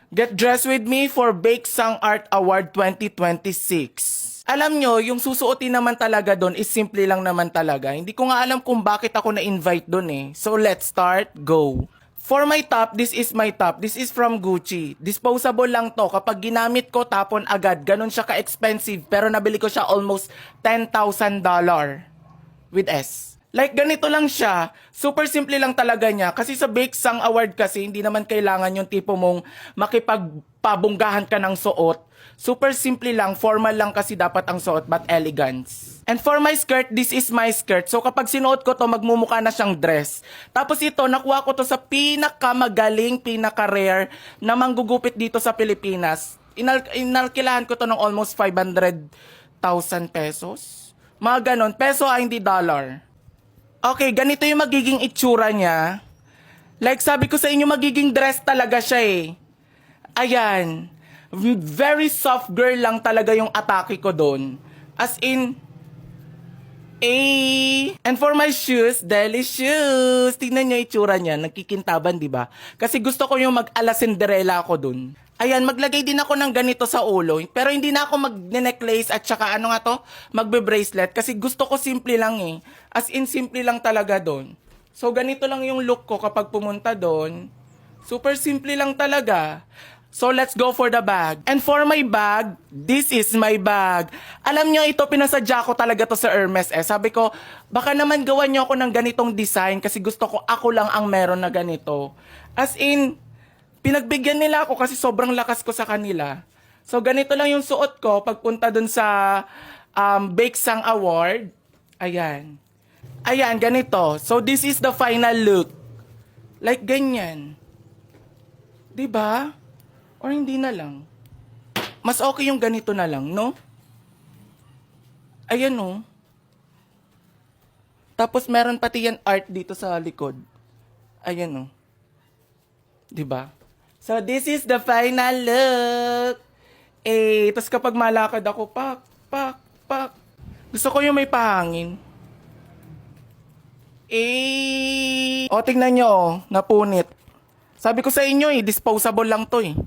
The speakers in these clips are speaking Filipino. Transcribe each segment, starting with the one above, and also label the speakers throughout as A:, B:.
A: Get dressed with me for Bake Sang Art Award 2026. Alam nyo, yung susuotin naman talaga doon is simple lang naman talaga. Hindi ko nga alam kung bakit ako na-invite doon eh. So let's start, go. For my top, this is my top. This is from Gucci. Disposable lang to. Kapag ginamit ko, tapon agad. Ganon siya ka-expensive. Pero nabili ko siya almost $10,000 with S. Like ganito lang siya, super simple lang talaga niya. Kasi sa Bake Sang Award kasi, hindi naman kailangan yung tipo mong makipagpabunggahan ka ng suot. Super simple lang, formal lang kasi dapat ang suot, but elegance. And for my skirt, this is my skirt. So kapag sinuot ko to, magmumukha na siyang dress. Tapos ito, nakuha ko to sa pinakamagaling, pinaka-rare na manggugupit dito sa Pilipinas. Inalkilahan ko to ng almost 500,000 pesos. Mga ganon, peso hindi dollar. Okay, ganito yung magiging itsura niya. Like sabi ko sa inyo, magiging dress talaga siya eh. Ayan. Very soft girl lang talaga yung atake ko doon. As in, And for my shoes, Deli shoes. Tingnan niyo itsura niya, nagkikintaban, di ba? Kasi gusto ko yung mag-ala Cinderella ako doon. Ayan, maglagay din ako ng ganito sa ulo. Pero hindi na ako mag-necklace at saka ano nga to, magbe-bracelet. Kasi gusto ko simple lang eh. As in, simple lang talaga doon. So, ganito lang yung look ko kapag pumunta doon. Super simple lang talaga. So, let's go for the bag. And for my bag, this is my bag. Alam nyo, ito pinasadya ko talaga to sa Hermes eh. Sabi ko, baka naman gawan nyo ako ng ganitong design kasi gusto ko ako lang ang meron na ganito. As in, pinagbigyan nila ako kasi sobrang lakas ko sa kanila. So, ganito lang yung suot ko pagpunta dun sa Bake Sang Award. Ayan. Ayan, ganito. So, this is the final look. Like, ganyan. Diba? Or hindi na lang. Mas okay yung ganito na lang, no? Ayan, no? Tapos, meron pati yan art dito sa likod. Ayan, no? Diba? So, this is the final look. Eh, tapos kapag malakad ako, pak, pak, pak. Gusto ko yung may pahangin. O, tingnan nyo, napunit. Sabi ko sa inyo eh, disposable lang to eh.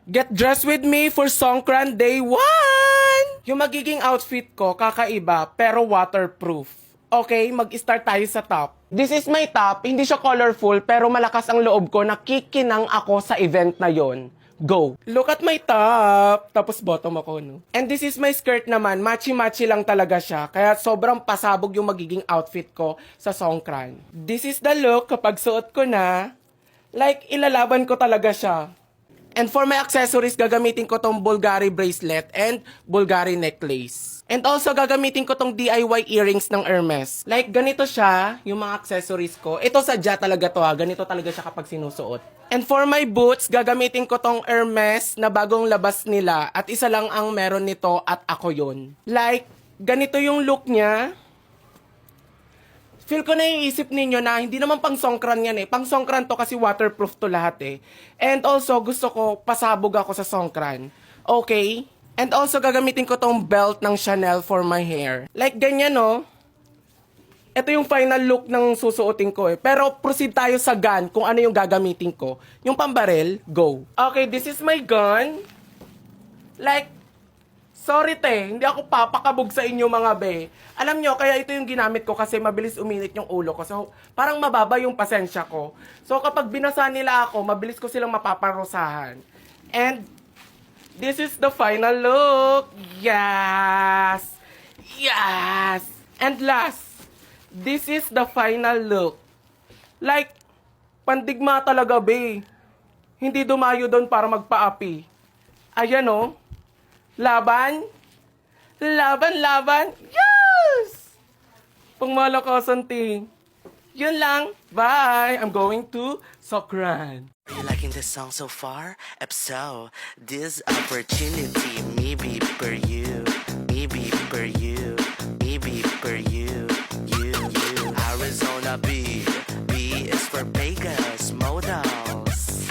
A: Get dressed with me for Songkran Day 1! Yung magiging outfit ko, kakaiba, pero waterproof. Okay, mag-start tayo sa top. This is my top, hindi siya colorful, pero malakas ang loob ko, nakikinang ako sa event na yon. Go! Look at my top! Tapos bottom ako, no? And this is my skirt naman, matchy-matchy lang talaga siya, kaya sobrang pasabog yung magiging outfit ko sa Songkran. This is the look kapag suot ko na, like ilalaban ko talaga siya. And for my accessories, gagamitin ko tong Bulgari bracelet and Bulgari necklace. And also, gagamitin ko tong DIY earrings ng Hermes. Like, ganito siya, yung mga accessories ko. Ito sadya talaga to ha. Ganito talaga siya kapag sinusuot. And for my boots, gagamitin ko tong Hermes na bagong labas nila. At isa lang ang meron nito at ako yun. Like, ganito yung look niya. Feel ko na iisip ninyo na hindi naman pang Songkran yan eh. Pang Songkran to kasi waterproof to lahat eh. And also, gusto ko pasabog ako sa Songkran. Okay? And also, gagamitin ko tong belt ng Chanel for my hair. Like ganyan no? Ito yung final look ng susuotin ko eh. Pero proceed tayo sa gun kung ano yung gagamitin ko. Yung pambarel, go. Okay, this is my gun. Like, sorry te, hindi ako papakabog sa inyo mga be. Alam nyo, kaya ito yung ginamit ko kasi mabilis uminit yung ulo ko. So, parang mababa yung pasensya ko. So, kapag binasa nila ako, mabilis ko silang mapaparusahan. And, this is the final look. Yes! Yes! And last, this is the final look. Like, pandigma talaga be. Hindi dumayo doon para magpaapi. Ayan o. Laban? Laban, laban? Yes! Pangmalakasan, ting. Yun lang. Bye! I'm going to Songkran.
B: Are you liking this song so far? If so, this opportunity maybe for you, maybe for you, maybe for you, you. Arizona B is for Vegas models.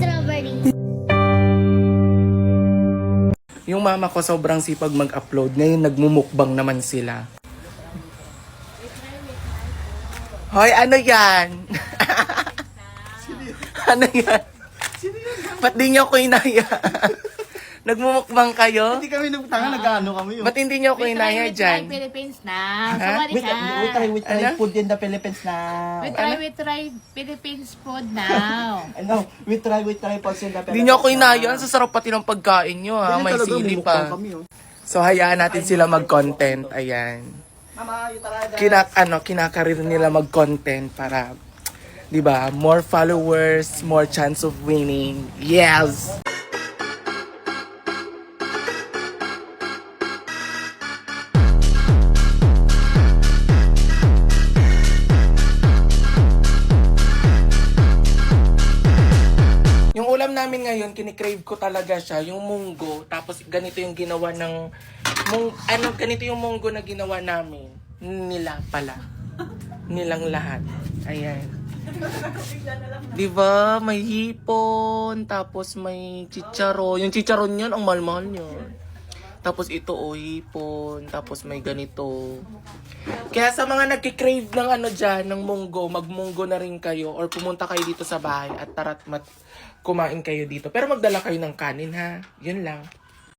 C: Strawberry.
A: Yung mama ko sobrang sipag mag-upload. Ngayon nagmumukbang naman sila. Hoy, ano yan? Ano yan? Ba't di niyo ko inaya? Nagmumukbang kayo?
D: Hindi kami nagtanga, nag-ano kami yun.
A: Ba't hindi niyo ko inaya dyan?
E: Philippines na.
A: Ha?
E: Sumali ka.
D: We try
A: Ano?
D: food in the Philippines now.
E: We try Philippines food now.
D: Ano, we try food in the Philippines.
A: Hindi niyo ko inaya. Ang sasarap pati ng pagkain niyo ha. May sili pa. So hayaan natin sila mag-content. Ayan.
D: Mama, you try
A: Kinakarir nila mag-content para 'di ba? More followers, more chance of winning. Yes. Yung ulam namin ngayon, kinikrave ko talaga siya, yung munggo. Tapos ganito yung ginawa ng ganito yung munggo na ginawa namin. Nila pala. Nilang lahat. Ayan. 'Di ba? May hipon, tapos may chicharon. Yung chicharon niyan, ang mahal-mahal niyan. Tapos ito hipon, tapos may ganito. Kaya sa mga nagki-crave ng ng munggo, magmunggo na rin kayo or pumunta kayo dito sa bahay at kumain kayo dito. Pero magdala kayo ng kanin ha. Yun lang.